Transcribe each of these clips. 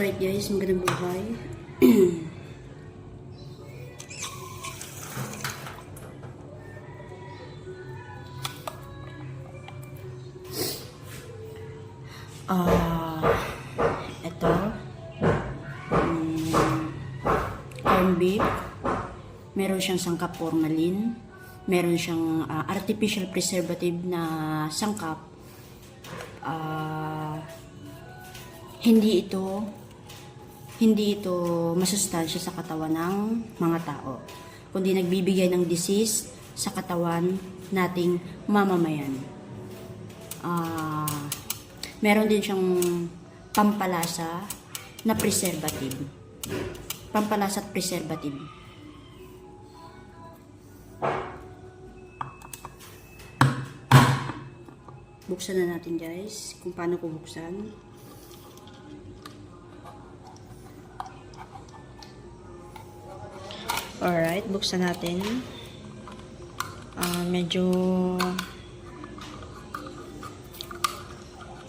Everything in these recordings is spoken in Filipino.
Alright guys, magandang buhay. Ito corn beef. Meron siyang sangkap formalin. Meron siyang artificial preservative na sangkap. Hindi ito masustansya sa katawan ng mga tao, kundi nagbibigay ng disease sa katawan nating mamamayan. Meron din siyang pampalasa na preservative. Pampalasa at preservative. Buksan na natin guys, kung paano ko buksan. Alright, buksan natin. Medyo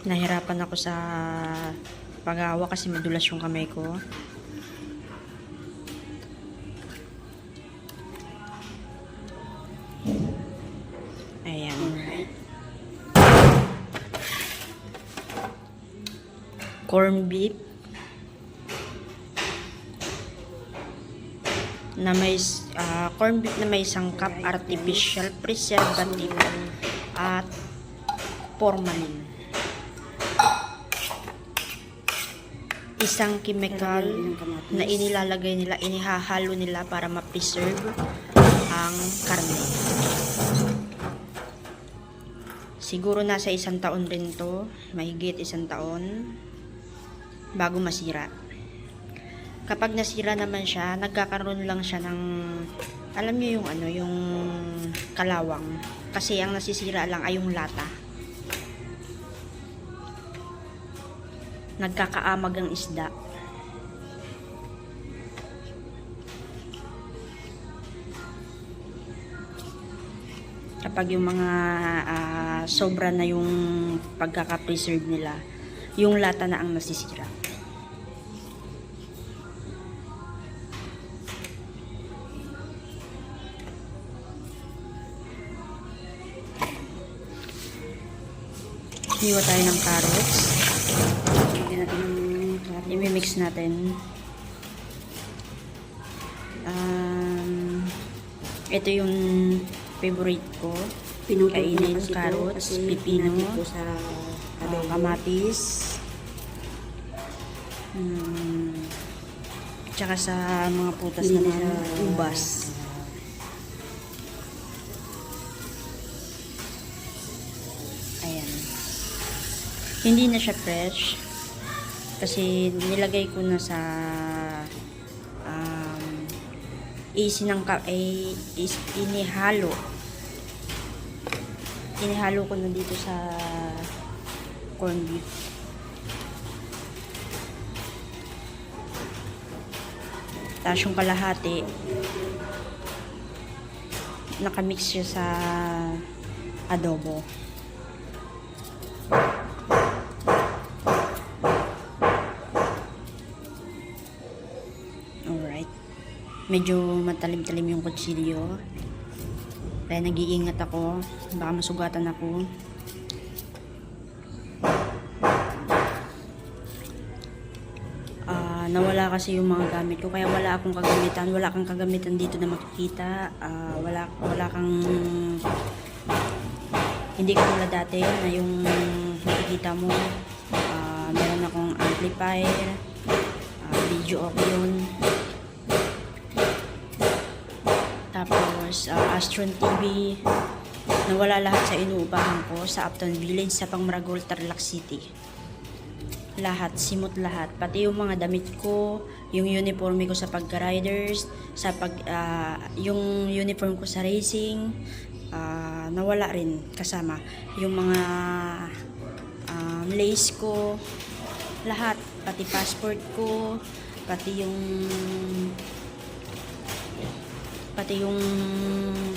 nahirapan ako sa pag-awa kasi madulas yung kamay ko. Ayan. Alright. Corn beef na may corn beef na may sangkap artificial preservative at formalin. Isang chemical na inilalagay nila, inihahalo nila para ma-preserve ang karne. Siguro nasa 1 taon rin to, mahigit 1 taon bago masira. Kapag nasira naman siya, nagkakaroon lang siya ng, alam niyo yung ano, yung kalawang. Kasi ang nasisira lang ay yung lata. Nagkakaamag ang isda. Kapag yung mga sobra na yung pagkaka-preserve nila, yung lata na ang nasisira. Hiwa tayo ng carrots. Lagyan natin ng carrots. I-mix natin. Ito yung favorite ko. Kainin, carrots, pipino, kamatis, tsaka sa mga putas naman, ubas. Ayan. Hindi na siya fresh kasi nilagay ko na sa inihalo ko na dito sa corn beef. Tapos yung kalahati nakamix siya sa adobo. Alright. Medyo matalim-talim yung kutsilyo. Kaya nag-iingat ako. Baka masugatan ako. Nawala kasi yung mga gamit ko. Kaya wala akong kagamitan. Wala kang kagamitan dito na makikita. Wala kang... Hindi ka mula dati na yung makikita mo. Meron akong amplifier. Video okay yun. Tapos Astron TV. Nawala lahat sa inuupahan ko sa Uptown Village sa Pangmaragol, Tarlac City. Lahat, simot lahat. Pati yung mga damit ko, yung uniforme ko sa pagka-riders, yung uniform ko sa racing, nawala rin kasama. Yung mga lace ko, lahat. Pati passport ko, pati yung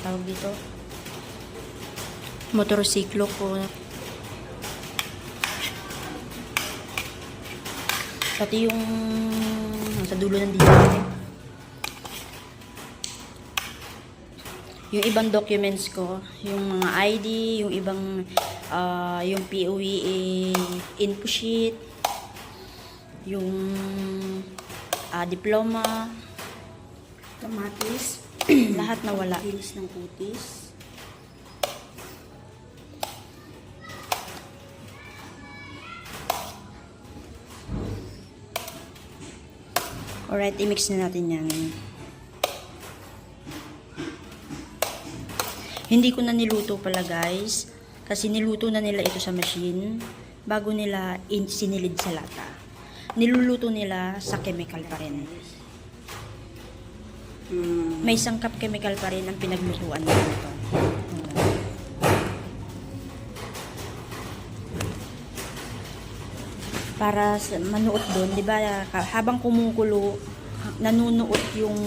tawag dito, motorsiklo ko. Pati yung sa dulo ng dito. Yung ibang documents ko, yung mga ID, yung ibang yung POE info sheet, yung diploma, Kamatis. lahat nawala. Kilis ng kutis. Alright, i-mix na natin yan. Hindi ko na niluto pala guys, kasi niluto na nila ito sa machine bago nila sinilid sa lata. Niluluto nila sa chemical pa rin. May sangkap chemical pa rin ang pinaglutuan nila ito. Para manuot doon, di ba, habang kumukulo, nanunuot yung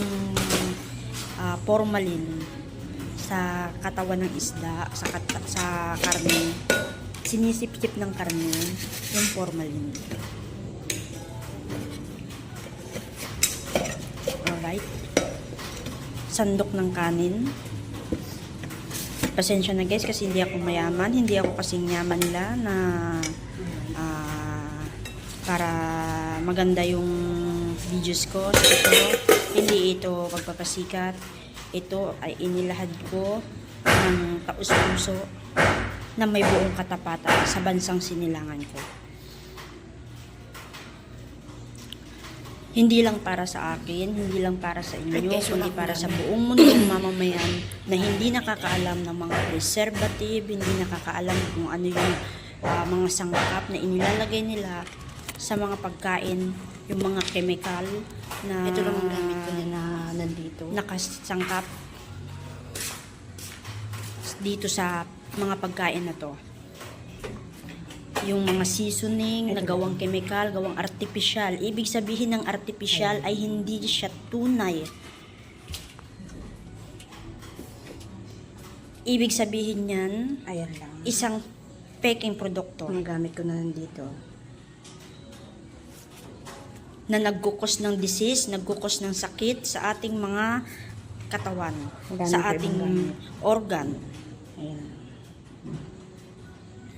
formalin sa katawan ng isda, sa karne. Sinisip-sip ng karne yung formalin. Alright. Sandok ng kanin. Pasensya na guys kasi hindi ako mayaman. Hindi ako kasing yaman nila na para maganda yung videos ko. So, hindi ito pagpapasikat. Ito ay inilahad ko ng taus-puso na may buong katapatan sa bansang sinilangan ko. Hindi lang para sa akin, hindi lang para sa inyo, kundi para sa buong mundong mamamayan na hindi nakakaalam ng mga preservative, hindi nakakaalam kung ano yung mga sangkap na inilalagay nila sa mga pagkain, yung mga chemical na Ito lang ang gamit ko na nandito. nakasangkap dito sa mga pagkain na to. Yung mga seasoning na gawang chemical, gawang artificial. Ibig sabihin ng artificial ay hindi siya tunay. Ibig sabihin yan, Ayan lang. isang peking produkto Ang gamit ko na nandito. na nagkukos ng disease, nagkukos ng sakit sa ating mga katawan, Gamit sa ko ating ibang gamit. organ. Ayan.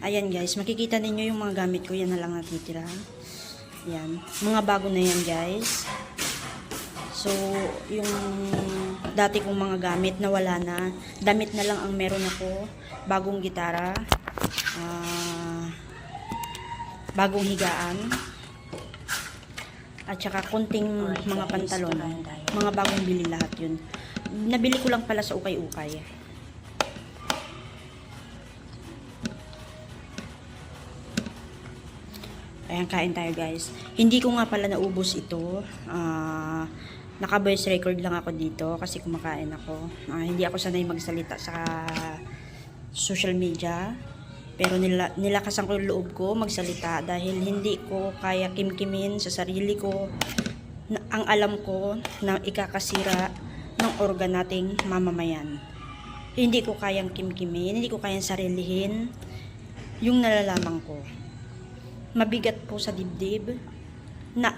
Ayan guys, makikita ninyo yung mga gamit ko, yan na lang natitira. Yan, mga bago na yan guys. So, yung dati kong mga gamit na wala na, damit na lang ang meron ako, bagong gitara, bagong higaan, at saka kunting mga pantalon, mga bagong bili lahat yun. Nabili ko lang pala sa ukay-ukay. Ayan, kain tayo guys. Hindi ko nga pala naubos ito. Naka-voice record lang ako dito kasi kumakain ako. Hindi ako sanay magsalita sa social media. Pero nilakasan ko yung loob ko magsalita dahil hindi ko kaya kimkimin sa sarili ko ang alam ko na ikakasira ng organ nating mamamayan. Hindi ko kayang kimkimin, hindi ko kayang sarilihin yung nalalaman ko. Mabigat po sa dibdib na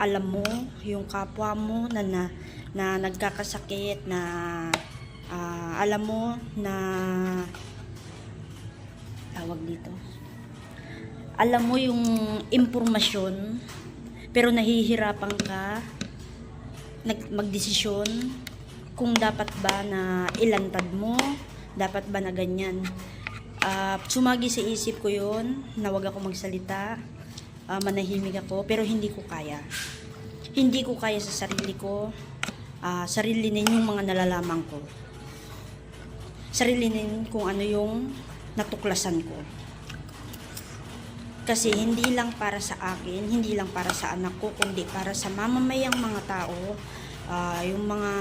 alam mo yung kapwa mo na nagkakasakit, na alam mo na tawag dito, alam mo yung impormasyon pero nahihirapan ka magdesisyon kung dapat ba na ilantad mo, dapat ba na ganyan. Sumagi sa isip ko yun na wag ako magsalita, manahimik ako, pero hindi ko kaya. Hindi ko kaya sa sarili ko, sarilinin yung mga nalalaman ko. Sarilinin kung ano yung natuklasan ko. Kasi hindi lang para sa akin, hindi lang para sa anak ko, kundi para sa mamamayang mga tao, yung mga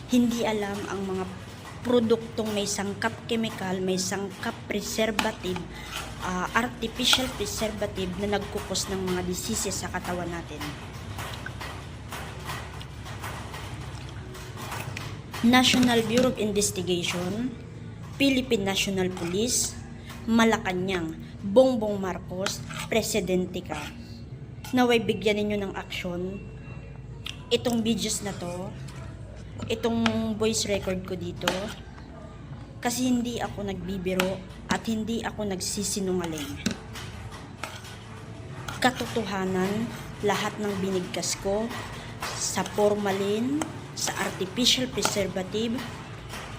hindi alam ang mga produktong may sangkap chemical, may sangkap preservative, artificial preservative na nagkukos ng mga diseases sa katawan natin. National Bureau of Investigation, Philippine National Police, Malacanang, Bongbong Marcos, presidente ka. naway bigyan ninyo ng aksyon itong videos na to, itong voice record ko dito, kasi hindi ako nagbibiro at hindi ako nagsisinungaling. Katotohanan, lahat ng binigkas ko sa formalin, sa artificial preservative,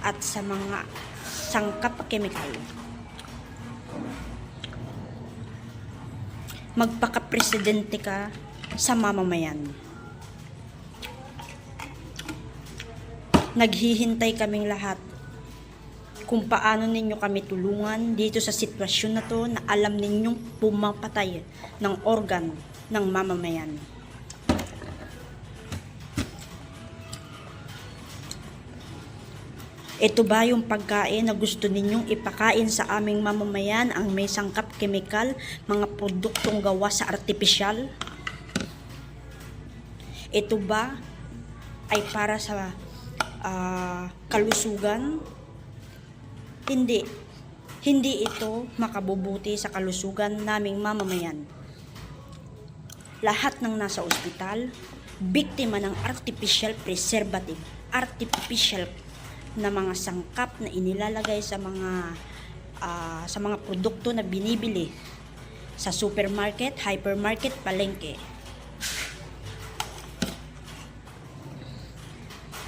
at sa mga sangkap chemical. Magpaka-presidente ka sa mamamayan. Naghihintay kaming lahat kung paano ninyo kami tulungan dito sa sitwasyon na to, na alam ninyong pumapatay ng organ ng mamamayan. Ito ba yung pagkain na gusto ninyong ipakain sa aming mamamayan, ang may sangkap chemical, mga produktong gawa sa artificial? Ito ba ay para sa kalusugan? Hindi. Hindi ito makabubuti sa kalusugan naming mamamayan. Lahat ng nasa ospital, biktima ng artificial preservative, artificial na mga sangkap na inilalagay sa mga produkto na binibili sa supermarket, hypermarket, palengke.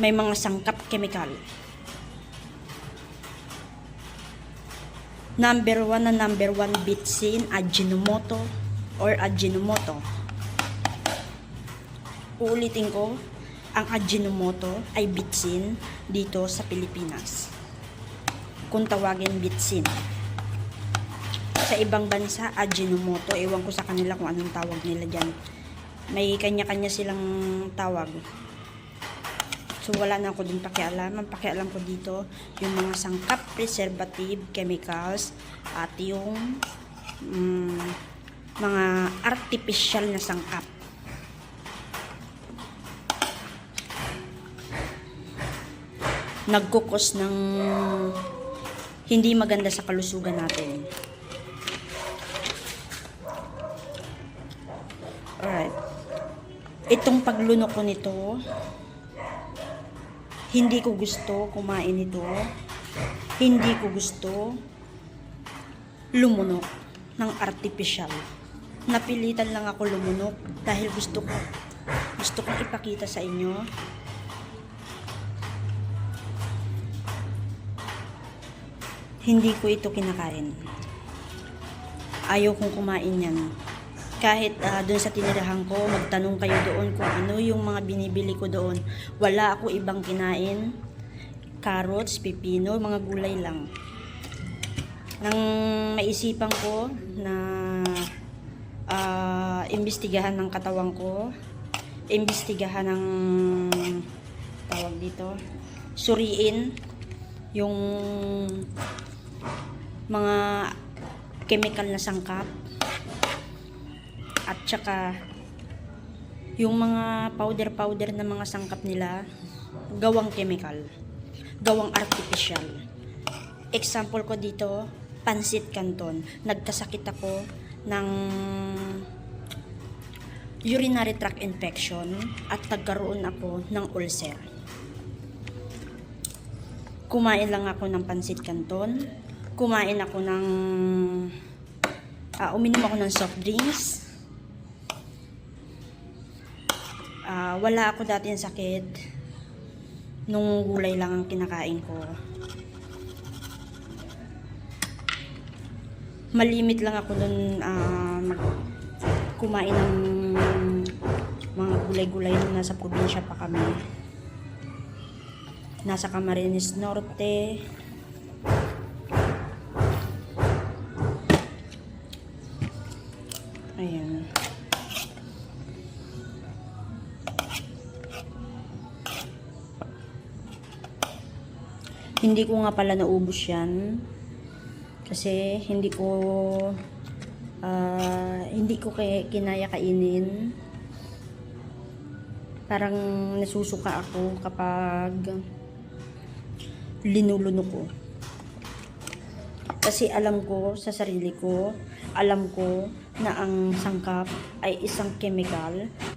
May mga sangkap chemical. Number one bitsin, Ajinomoto or Ajinomoto. Uulitin ko, ang Ajinomoto ay bitsin dito sa Pilipinas. Kung tawagin bitsin. Sa ibang bansa, Ajinomoto, ewan ko sa kanila kung anong tawag nila dyan. May kanya-kanya silang tawag. So wala na ako dun pakialam. Ang pakialam ko dito, yung mga sangkap preservative chemicals at yung mga artificial na sangkap. Nagkukos ng hindi maganda sa kalusugan natin. Alright. Itong paglunok ko nito, hindi ko gusto kumain ito. Hindi ko gusto lumunok ng artificial. Napilitan lang ako lumunok dahil gusto kong ipakita sa inyo hindi ko ito kinakain. Ayaw kong kumain yan. Kahit doon sa tinirahan ko, magtanong kayo doon kung ano yung mga binibili ko doon. Wala ako ibang kinain. Carrots, pipino, mga gulay lang. Nang maisipan ko na imbestigahan ng katawan ko, imbestigahan ng tawag dito, suriin yung mga chemical na sangkap at saka yung mga powder na mga sangkap nila gawang chemical, gawang artificial. Example ko dito, Pansit Canton. Nagkasakit ako ng urinary tract infection at nagkaroon ako ng ulcer. Kumain lang ako ng Pansit Canton. Kumain ako ng uminom ako ng soft drinks. Wala ako dati ng sakit. Nung gulay lang ang kinakain ko. Malimit lang ako dun kumain ng mga gulay-gulay nung nasa probinsya pa kami. Nasa Camarines Norte. Ayan. Hindi ko nga pala naubos yan. Kasi hindi ko kinaya kainin. Parang nasusuka ako kapag linulunok ko. Kasi alam ko sa sarili ko alam ko na ang sangkap ay isang chemical